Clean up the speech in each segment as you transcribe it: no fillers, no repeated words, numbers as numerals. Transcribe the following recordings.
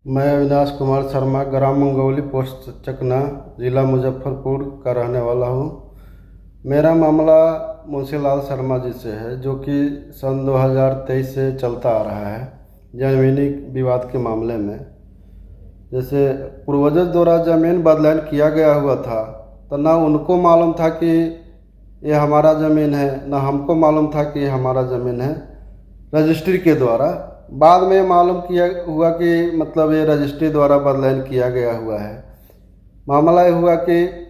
मैं अविनाश कुमार शर्मा ग्राम मंगौली पोस्ट चकना ज़िला मुजफ्फरपुर का रहने वाला हूँ। मेरा मामला मुंशीलाल शर्मा जी से है, जो कि सन 2023 से चलता आ रहा है ज़मीनी विवाद के मामले में। जैसे पूर्वजों द्वारा ज़मीन बदलान किया गया हुआ था, तो ना उनको मालूम था कि ये हमारा ज़मीन है, ना हमको मालूम था कि ये हमारा ज़मीन है। रजिस्ट्री के द्वारा बाद में मालूम किया हुआ कि मतलब ये रजिस्ट्री द्वारा बदलान किया गया हुआ है। मामला ये हुआ कि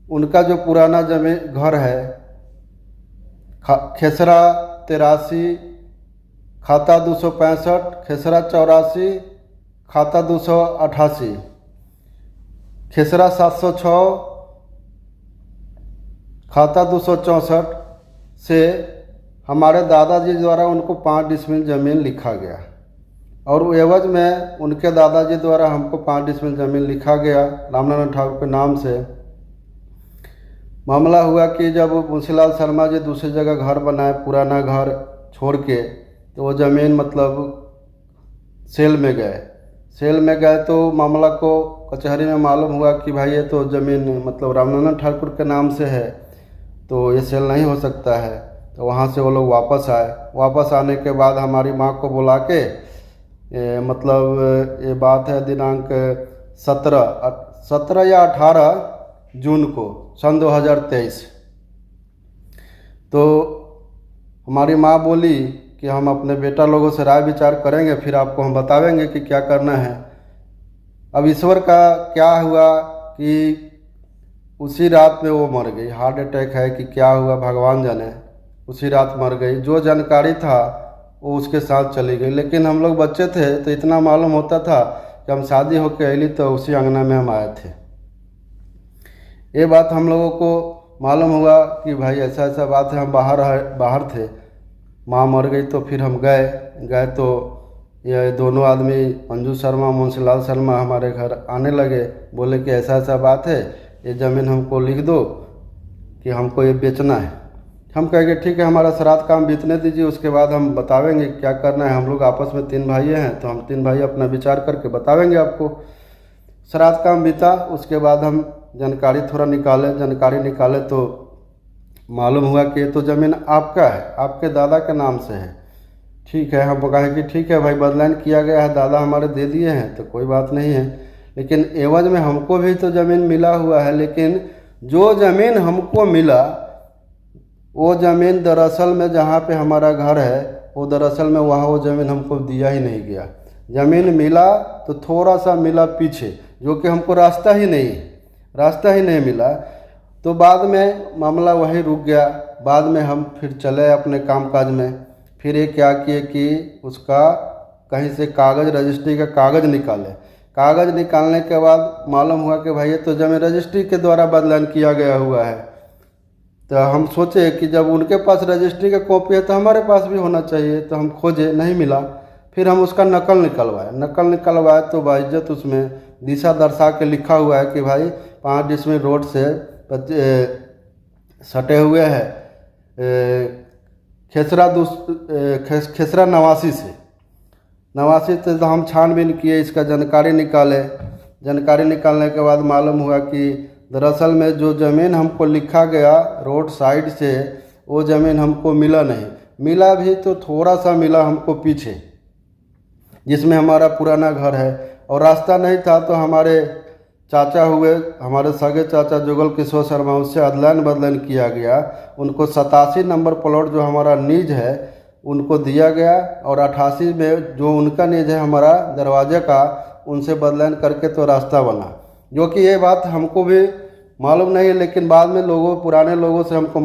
उनका जो पुराना जमीन घर है खेसरा 83, खाता 265, खेसरा 84, खाता 288, खेसरा 706, खाता 264 से हमारे दादाजी द्वारा उनको 5 डिसमिल ज़मीन लिखा गया, और एवज में उनके दादाजी द्वारा हमको 5 डिसमिल ज़मीन लिखा गया रामनारायण ठाकुर के नाम से। मामला हुआ कि जब मुंशीलाल शर्मा जी दूसरी जगह घर बनाए, पुराना घर छोड़ के, तो वो ज़मीन मतलब सेल में गए तो मामला को कचहरी में मालूम हुआ कि भाई ये तो ज़मीन मतलब रामनारायण ठाकुर के नाम से है, तो ये सेल नहीं हो सकता है। तो वहाँ से वो लोग वापस आए। वापस आने के बाद हमारी माँ को बुला के मतलब ये बात है दिनांक 17 या 18 जून को सन 2023। तो हमारी माँ बोली कि हम अपने बेटा लोगों से राय विचार करेंगे, फिर आपको हम बतावेंगे कि क्या करना है। अब ईश्वर का क्या हुआ कि उसी रात में वो मर गई। हार्ट अटैक है कि क्या हुआ भगवान जाने, उसी रात मर गई। जो जानकारी था वो उसके साथ चली गई। लेकिन हम लोग बच्चे थे तो इतना मालूम होता था कि हम शादी होकर अली तो उसी अंगना में हम आए थे। ये बात हम लोगों को मालूम हुआ कि भाई ऐसा ऐसा बात है। हम बाहर थे, माँ मर गई तो फिर हम गए तो ये दोनों आदमी मंजू शर्मा मुंशीलाल शर्मा हमारे घर आने लगे। बोले कि ऐसा ऐसा बात है, ये ज़मीन हमको लिख दो कि हमको ये बेचना है। हम कहेंगे ठीक है, हमारा श्राद्ध काम बीतने दीजिए, उसके बाद हम बतावेंगे क्या करना है। हम लोग आपस में 3 भाई हैं, तो हम 3 भाई अपना विचार करके बतावेंगे आपको। श्राद्ध काम बीता, उसके बाद हम जानकारी थोड़ा निकाले तो मालूम हुआ कि ये तो ज़मीन आपका है, आपके दादा के नाम से है। ठीक है, हम कहे कि ठीक है भाई, बदलान किया गया है, दादा हमारे दे दिए हैं तो कोई बात नहीं है, लेकिन एवज में हमको भी तो ज़मीन मिला हुआ है। लेकिन जो ज़मीन हमको मिला वो ज़मीन दरअसल में जहाँ पे हमारा घर है, वो दरअसल में वहाँ वो ज़मीन हमको दिया ही नहीं गया। ज़मीन मिला तो थोड़ा सा मिला पीछे, जो कि हमको रास्ता ही नहीं मिला। तो बाद में मामला वहीं रुक गया। बाद में हम फिर चले अपने कामकाज में। फिर ये क्या किए कि उसका कहीं से रजिस्ट्री का कागज़ निकाले। कागज़ निकालने के बाद मालूम हुआ कि भाई ये तो ज़मीन रजिस्ट्री के द्वारा बदलान किया गया हुआ है। तो हम सोचे कि जब उनके पास रजिस्ट्री का कॉपी है तो हमारे पास भी होना चाहिए। तो हम खोजे, नहीं मिला। फिर हम उसका नकल निकलवाए तो बाइज्जत उसमें दिशा दर्शा के लिखा हुआ है कि भाई 5 डिसमिल रोड से सटे हुए है खेसरा 89 से। तो हम छानबीन किए, इसका जानकारी निकालने के बाद मालूम हुआ कि दरअसल में जो ज़मीन हमको लिखा गया रोड साइड से, वो ज़मीन हमको मिला नहीं। मिला भी तो थोड़ा सा मिला हमको पीछे, जिसमें हमारा पुराना घर है। और रास्ता नहीं था तो हमारे चाचा हुए, हमारे सगे चाचा जुगल किशोर शर्मा, उससे अदलान बदलान किया गया। उनको 87 नंबर प्लॉट जो हमारा नीज है उनको दिया गया, और 88 में जो उनका नीज है हमारा दरवाजे का, उनसे बदलान करके तो रास्ता बना। जो कि ये बात हमको भी मालूम नहीं है, लेकिन बाद में पुराने लोगों से हमको